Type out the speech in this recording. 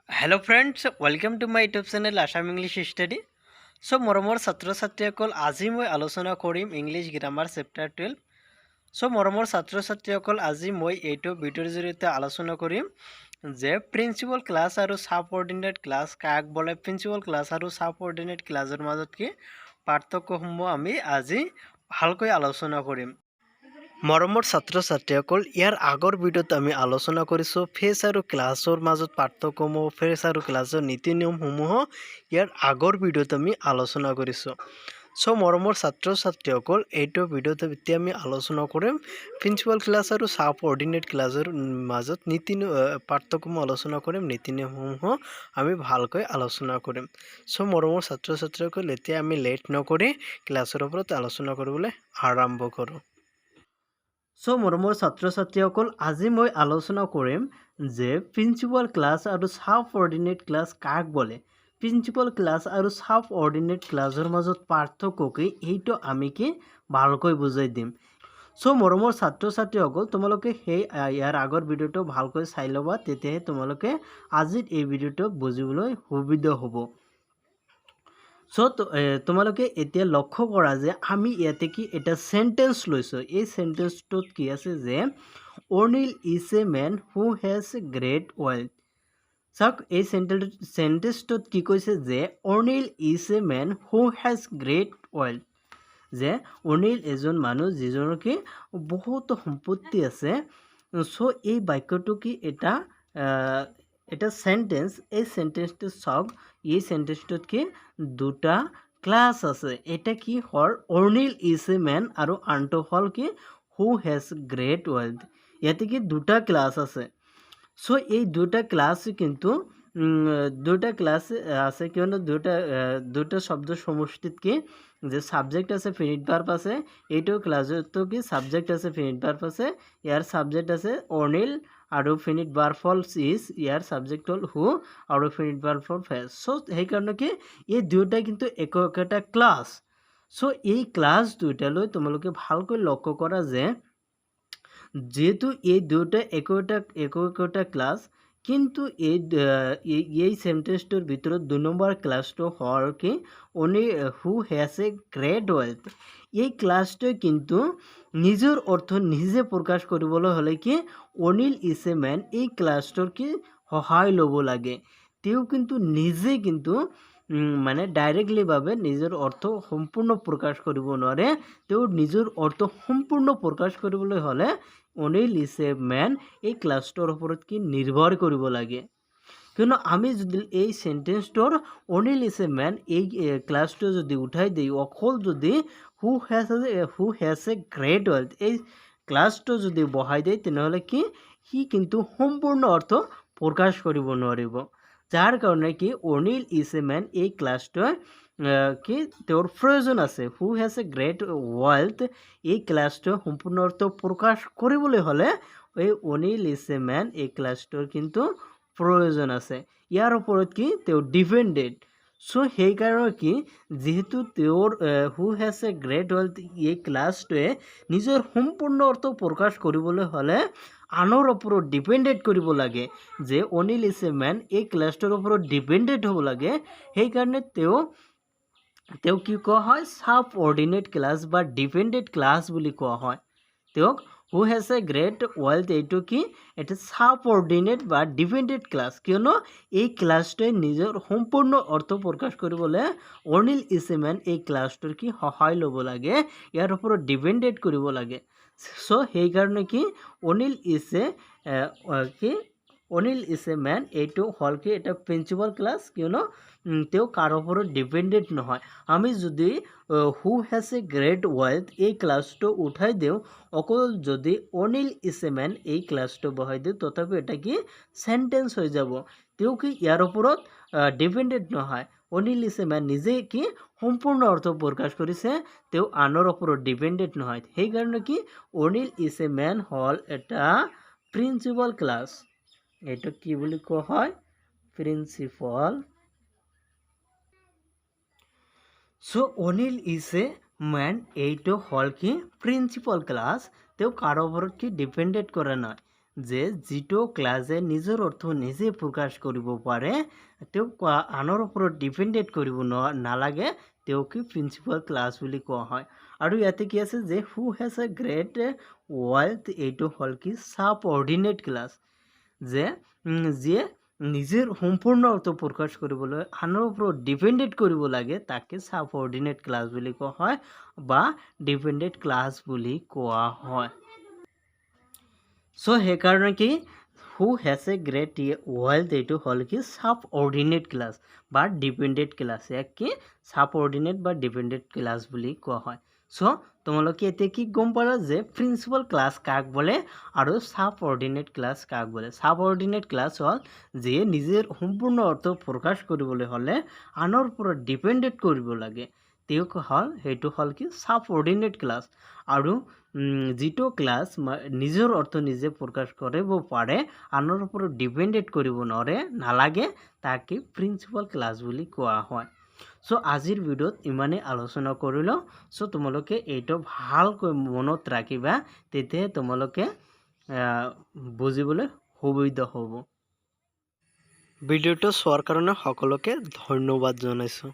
Hello friends welcome to my YouTube channel Assam English study. So मरমৰ ছাত্ৰ ছাত্ৰীসকল আজি মই আলোচনা কৰিম ইংলিছ গ্ৰামাৰ চেপ্টাৰ 12। সো মৰমৰ ছাত্ৰ ছাত্ৰীসকল আজি মই এইটো ভিডিঅ'ৰ জৰিয়তে আলোচনা কৰিম যে প্ৰিন্সিপাল ক্লাছ আৰু সাবঅৰ্ডিনেট ক্লাছ কাক বলে, প্ৰিন্সিপাল ক্লাছ আৰু সাবঅৰ্ডিনেট ক্লাছৰ মাজত কি পাৰ্থক্যসমূহ আমি আজি ভালকৈ আলোচনা কৰিম। মৰমৰ ছাত্ৰ ছাত্ৰীসকল ইয়াৰ আগৰ ভিডিঅ'ত আমি আলোচনা কৰিছোঁ ফেচ আৰু ক্লাছৰ মাজত পাৰ্থক্যসমূহ, ফেচ আৰু ক্লাছৰ নীতি নিয়মসমূহ ইয়াৰ আগৰ ভিডিঅ'ত আমি আলোচনা কৰিছোঁ। চ' মৰমৰ ছাত্ৰ ছাত্ৰীসকল এইটো ভিডিঅ'ত এতিয়া আমি আলোচনা কৰিম প্ৰিন্সিপাল ক্লাছ আৰু সাবঅৰ্ডিনেট ক্লাছৰ মাজত পাৰ্থক্যসমূহ আলোচনা কৰিম, নীতি নিয়মসমূহ আমি ভালকৈ আলোচনা কৰিম। চ' মৰমৰ ছাত্ৰ ছাত্ৰীসকল এতিয়া আমি লেট নকৰি ক্লাছৰ ওপৰত আলোচনা কৰিবলৈ আৰম্ভ কৰোঁ। সো মৰমৰ ছাত্ৰ ছাত্ৰীসকল আজি মই আলোচনা কৰিম যে প্ৰিন্সিপাল ক্লাছ আৰু সাবঅৰ্ডিনেট ক্লাছ কাক বলে, প্ৰিন্সিপাল ক্লাছ আৰু সাবঅৰ্ডিনেট ক্লাছৰ মাজত পাৰ্থক্য কি এইটো আমি কি ভালকৈ বুজাই দিম। সো মৰমৰ ছাত্ৰ ছাত্ৰীসকল তোমালোকে ইয়াৰ আগৰ ভিডিঅ'টো ভালকৈ চাই ল'বা, তেতিয়াহে তোমালোকে আজিৰ এই ভিডিঅ'টো বুজিবলৈ সুবিধা হ'ব। সো তোমালোকে এতিয়া লক্ষ্য কৰা যে আমি ইয়াতে কি এটা সেন্টেন্স লৈছোঁ। এই সেন্টেন্সটোত কি আছে যে Anil is a man who has great wealth. চাওক এই সেন্টেন্সটোত কি কৈছে যে Anil is a man who has great wealth, যে অনিল এজন মানুহ যিজনৰ কি বহুত সম্পত্তি আছে। চ' এই বাক্যটো কি এটা সেন্টেন্স। এই সেন্টেন্সটো চাওক, এই সেন্টেন্সটোত কি দুটা ক্লাছ আছে। এটা কি হ'ল অনিল ইজ এ মেন আৰু আনটো হ'ল কি হু হেজ গ্ৰেট ৱেল্থ। ইয়াতে কি দুটা ক্লাছ আছে। চ' এই দুটা ক্লাছ কিন্তু দুটা ক্লাছ আছে কিয়নো দুটা শব্দ সমষ্টিত কি যে সাবজেক্ট আছে, ফিনিট ভার্ব আছে। এইটো ক্লাছতো কি সাবজেক্ট আছে, ফিনিট ভার্ব আছে। ইয়াৰ সাবজেক্ট আছে অনিল আৰু ফিনিট ভাৰ্ব হ'ল ইজ, ইয়াৰ সাবজেক্ট হ'ল হু আৰু ফিনিট ভাৰ্ব হ'ল হেজ। চ' সেইকাৰণে কি এই দুয়োটাই কিন্তু একোটা ক্লাছ। চ' এই ক্লাছ দুয়োটালৈ তোমালোকে ভালকৈ লক্ষ্য কৰা যে যেহেতু এই দুয়োটা একোটা ক্লাছ, কিন্তু এই সেন্টেন্সটোৰ ভিতৰত 2 নম্বৰ ক্লাছটো হ'ল কি who has a great wealth. এই ক্লাছটোৱে কিন্তু নিজৰ অৰ্থ নিজে প্ৰকাশ কৰিবলৈ হ'লে কি অনিল ইজ এ মেন এই ক্লাছটোৰ কি সহায় ল'ব লাগে। তেওঁ কিন্তু নিজে কিন্তু মানে ডাইৰেক্টলিভাৱে নিজৰ অৰ্থ সম্পূৰ্ণ প্ৰকাশ কৰিব নোৱাৰে। তেওঁৰ নিজৰ অৰ্থ সম্পূৰ্ণ প্ৰকাশ কৰিবলৈ হ'লে অনিল ইজ এ মেন এই ক্লাছটোৰ ওপৰত কি নিৰ্ভৰ কৰিব লাগে। কিয়নো আমি যদি এই সেন্টেন্সটোৰ অনিল ইজ এ মেন এই ক্লাছটো যদি উঠাই দিওঁ, অকল যদি who has a great wealth এই ক্লাছটো যদি বহাই দিয়ে, তেনেহ'লে কি সি কিন্তু সম্পূৰ্ণ অৰ্থ প্ৰকাশ কৰিব নোৱাৰিব। যাৰ কাৰণে কি অনিল ইজ এ মেন এই ক্লাছটোৱে কি তেওঁৰ প্ৰয়োজন আছে। Who has a great wealth এই ক্লাছটোৱে সম্পূৰ্ণ অৰ্থ প্ৰকাশ কৰিবলৈ হ'লে এই অনিল ইজ এ মেন এই ক্লাছটোৰ কিন্তু প্ৰয়োজন আছে। ইয়াৰ ওপৰত কি তেওঁ ডিপেণ্ডেণ্ট। চ' সেইকাৰণে কি যিহেতু তেওঁৰ who has a great wealth এই ক্লাছটোৱে নিজৰ সম্পূৰ্ণ অৰ্থ প্ৰকাশ কৰিবলৈ হ'লে আনৰ ওপৰত ডিপেণ্ডেণ্ট কৰিব লাগে, যে অনিল ইজ এ মেন এই ক্লাছটোৰ ওপৰত ডিপেণ্ডেণ্ট হ'ব লাগে। সেইকাৰণে তেওঁ কি কোৱা হয় সাবঅৰ্ডিনেট ক্লাছ বা ডিপেণ্ডেণ্ট ক্লাছ বুলি কোৱা হয়। তেওঁক who has a great wealth এইটো কি এটা সাবঅৰ্ডিনেট বা ডিপেণ্ডেণ্ট ক্লাছ, কিয়নো এই ক্লাছটোৱে নিজৰ সম্পূৰ্ণ অৰ্থ প্ৰকাশ কৰিবলৈ অনিল ইজ এ মেন এই ক্লাছটোৰ কি সহায় ল'ব লাগে, ইয়াৰ ওপৰত ডিপেণ্ডেণ্ট কৰিব লাগে। চ' সেইকাৰণে কি অনিল ইজ এ মেন এইটো হ'ল কি এটা প্ৰিন্সিপাল ক্লাছ, কিয়নো তেওঁ কাৰো ওপৰত ডিপেণ্ডেণ্ট নহয়। আমি যদি who has a great wealth এই ক্লাছটো উঠাই দিওঁ, অকল যদি অনিল ইজ এ মেন এই ক্লাছটো বহাই দিওঁ, তথাপি এটা কি সেন্টেন্স হৈ যাব। তেওঁ কি ইয়াৰ ওপৰত ডিপেণ্ডেণ্ট নহয়। অনিল ইজ এ মেন নিজে কি সম্পূৰ্ণ অৰ্থ প্ৰকাশ কৰিছে, তেওঁ আনৰ ওপৰত ডিপেণ্ডেণ্ট নহয়। সেইকাৰণে কি অনিল ইজ এ মেন হ'ল এটা প্ৰিন্সিপাল ক্লাছ। এইটো কি বুলি কোৱা হয় প্ৰিন্সিপাল। চ' অনিল ইজ এ মেন এইটো হ'ল কি প্ৰিন্সিপাল ক্লাছ। তেওঁ কাৰো ওপৰত কি ডিপেণ্ডেণ্ট কৰা নাই। যে যিটো ক্লাছে নিজৰ অৰ্থ নিজে প্ৰকাশ কৰিব পাৰে তেওঁক আনৰ ওপৰত ডিপেণ্ডেণ্ট কৰিব নালাগে তেওঁক প্ৰিন্সিপাল ক্লাছ বুলি কোৱা হয়। আৰু ইয়াতে কি আছে যে who has a great wealth, এইটো হ'ল কি ছাবঅৰ্ডিনেট ক্লাছ, যে যিয়ে নিজেৰ সম্পূৰ্ণ অৰ্থ প্ৰকাশ কৰিবলৈ আনৰ ওপৰত ডিপেণ্ডেণ্ট কৰিব লাগে তাকে ছাবঅৰ্ডিনেট ক্লাছ বুলি কোৱা হয় বা ডিপেণ্ডেণ্ট ক্লাছ বুলি কোৱা হয়। চ' সেইকাৰণে কি who has a great wealth এইটো হ'ল কি ছাবঅৰ্ডিনেট ক্লাছ বা ডিপেণ্ডেণ্ট ক্লাছ, ইয়াক কি ছাবঅৰ্ডিনেট বা ডিপেণ্ডেণ্ট ক্লাছ বুলি কোৱা হয়। চ' তোমালোকে এতিয়া কি গম পালা যে প্ৰিন্সিপাল ক্লাছ কাক বোলে আৰু ছাবঅৰ্ডিনেট ক্লাছ কাক বোলে। ছাবঅৰ্ডিনেট ক্লাছ হ'ল যিয়ে নিজৰ সম্পূৰ্ণ অৰ্থ প্ৰকাশ কৰিবলৈ হ'লে আনৰ ওপৰত ডিপেণ্ডেণ্ট কৰিব লাগে তেওঁক হ'ল সেইটো হ'ল কি ছাবঅৰ্ডিনেট ক্লাছ। আৰু যিটো ক্লাছ নিজৰ অৰ্থ নিজে প্ৰকাশ কৰিব পাৰে আনৰ ওপৰত ডিপেণ্ডেণ্ট কৰিব নালাগে তাকে প্ৰিন্সিপাল ক্লাছ বুলি কোৱা হয়। চ' আজিৰ ভিডিঅ'ত ইমানেই আলোচনা কৰিলোঁ। চ' তোমালোকে এইটো ভালকৈ মনত ৰাখিবা, তেতিয়াহে তোমালোকে বুজিবলৈ সুবিধা হ'ব। ভিডিঅ'টো চোৱাৰ কাৰণে সকলোকে ধন্যবাদ জনাইছোঁ।